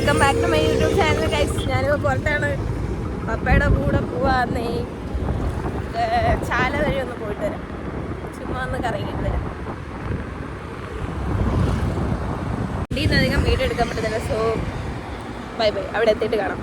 Welcome back to my YouTube channel guys. ഞാനിപ്പോൾ പുറത്താണ്, പപ്പയുടെ കൂടെ പോവാന്നേ. ചാല വഴി ഒന്ന് പോയിട്ട് വരാം, ചുമ്മാ ഒന്ന് കറങ്ങിയിട്ട് വരാം. വണ്ടിയിൽ നിന്ന് അധികം വീഡിയോ എടുക്കാൻ പറ്റുന്നില്ല, സോ ബൈ ബൈ, അവിടെ എത്തിയിട്ട് കാണാം.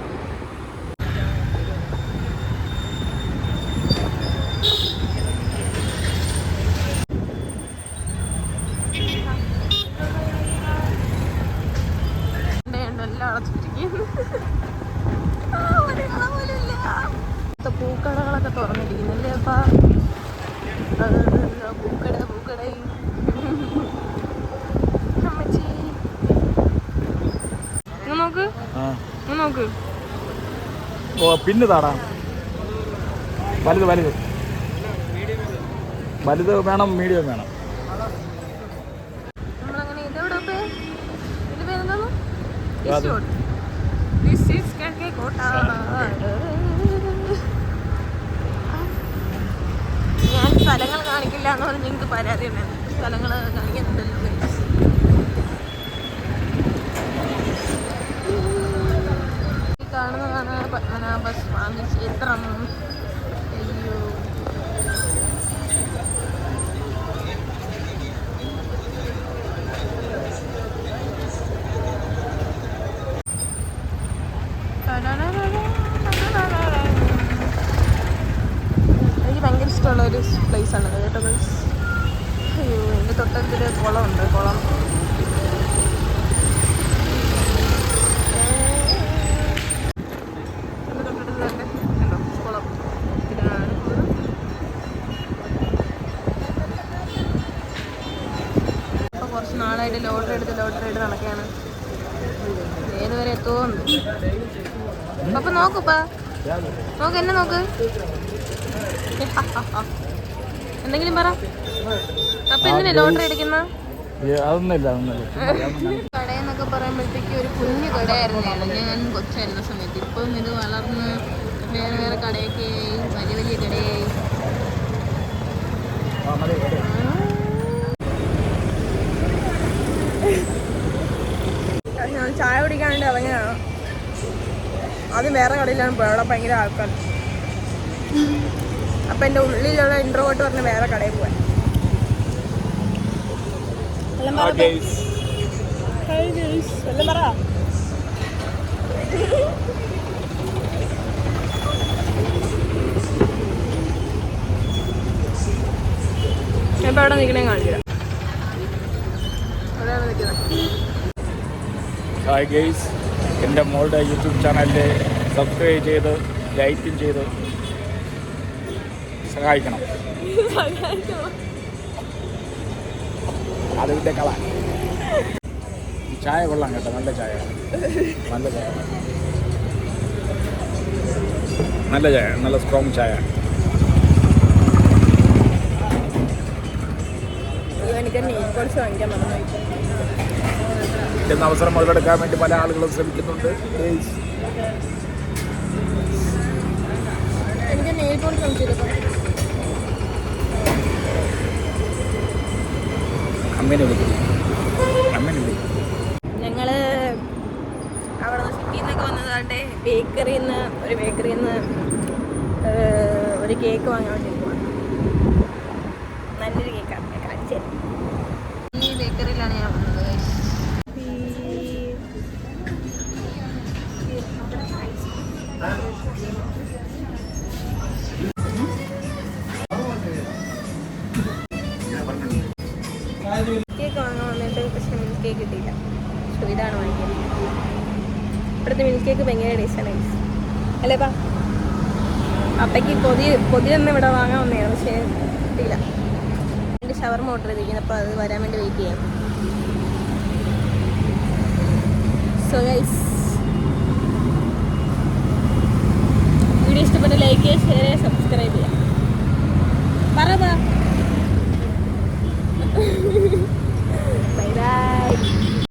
പൂക്കടകളൊക്കെ തുറന്നിരിക്കുന്നല്ലേ അപ്പാ. പൂക്കട നോക്ക് പിന്നെ താടാ. വലുത് വേണം, മീഡിയം വേണം. നമ്മളങ്ങനെ ഇതെവിടെ ഇതിന്റെ പേരെന്താ? ഞാൻ സ്ഥലങ്ങൾ കാണിക്കില്ല എന്ന് പറഞ്ഞ് നിങ്ങൾക്ക് പരാതി ഉണ്ടായിരുന്നു. സ്ഥലങ്ങൾ കാണിക്കുന്നുണ്ടല്ലോ. കാണുന്നതാണ് പത്മനാഭസ്വാമി ക്ഷേത്രം. അയ്യോ, എനിക്ക് ഭയങ്കര ഇഷ്ടമുള്ള ഒരു പ്ലേസാണ് കേട്ടോ ഗൈസ്. അയ്യോ, എൻ്റെ തൊട്ടടുത്തൊരു കുളമുണ്ട്. കുളം ഇപ്പോൾ കുറച്ച് നാളായിട്ട് ലോട്ടറി എടുത്ത് നടക്കുകയാണ്. ഏതുവരെ എത്തുമോ? അപ്പൊ നോക്കുപ്പാ, എന്നെ നോക്ക്. എന്തെങ്കിലും പറ. അപ്പൊ എന്തിനാ ലോട്ടറി അടിക്കുന്ന? കടയെന്നൊക്കെ പറയുമ്പോഴത്തേക്ക് ഒരു കുഞ്ഞു കടയായിരുന്നു ഞാൻ കൊച്ചായിരുന്ന സമയത്ത്. ഇപ്പം ഇത് വളർന്ന് വേറെ കടയൊക്കെ ആയി, വലിയ കടയായി. ഞാൻ ചായ കുടിക്കാൻ വേണ്ടി ഇറങ്ങിയാണ്. ആദ്യം വേറെ കടയിലാണ് പോയത്, അവിടെ ഭയങ്കര ആൾക്കാർ. അപ്പം എൻ്റെ ഉള്ളിലുള്ള ഇൻട്രോവേർട്ട് പറഞ്ഞ് വേറെ കടയിൽ പോകാൻ. എല്ലാം പറ. ഇപ്പം അവിടെ നിൽക്കണേ കാണിക്കാം. അവിടെയാണ് നിൽക്കുന്നത്. ഹായ് ഗെയ്സ്, എൻ്റെ മോളുടെ യൂട്യൂബ് ചാനലിൽ സബ്സ്ക്രൈബ് ചെയ്ത് ലൈക്കും ചെയ്ത് സഹായിക്കണം. അതിൻ്റെ കള ചായ കൊള്ളാം കേട്ടോ, നല്ല ചായ, നല്ല സ്ട്രോങ് ചായ. കിട്ടുന്ന അവസരം മുതലെടുക്കാൻ വേണ്ടി പല ആളുകളും ശ്രമിക്കുന്നുണ്ട്. ഞങ്ങള് അവിടെ സിറ്റിയിൽ നിന്നൊക്കെ വന്നതാണ്ട് ഒരു ബേക്കറിയിൽ നിന്ന് ഒരു കേക്ക് വാങ്ങാൻ വേണ്ടി പോവാണ്. നല്ലൊരു കേക്കാണ്, കാണിച്ചു തരാം. ഈ ബേക്കറിയിലാണ് ഞാൻ വന്നത്. കേക്ക് വാങ്ങാൻ വന്നിട്ട് പക്ഷെ മിൽക്ക് കേക്ക് കിട്ടിയില്ല. പക്ഷെ ഇതാണ് വാങ്ങിയത്. ഇവിടുത്തെ മിൽക്ക് കേക്ക് ഭയങ്കര ടേസ്റ്റാണ് അല്ലേ പാ. അപ്പയ്ക്ക് കൊതിയൊന്നും ഇവിടെ വാങ്ങാൻ വന്നതാണ്, പക്ഷേ കിട്ടിയില്ല. എൻ്റെ ഷവർമ ഓർഡർ ചെയ്തിരിക്കുന്നത്, അപ്പോൾ അത് വരാൻ വേണ്ടി വെയിറ്റ് ചെയ്യാം. സോ ഗൈസ്, വീഡിയോ ഇഷ്ടപ്പെട്ട ലൈക്ക് ചെയ്യുക, ഷെയർ ചെയ്യുക, സബ്സ്ക്രൈബ് ചെയ്യുക. പറ. Bye bye.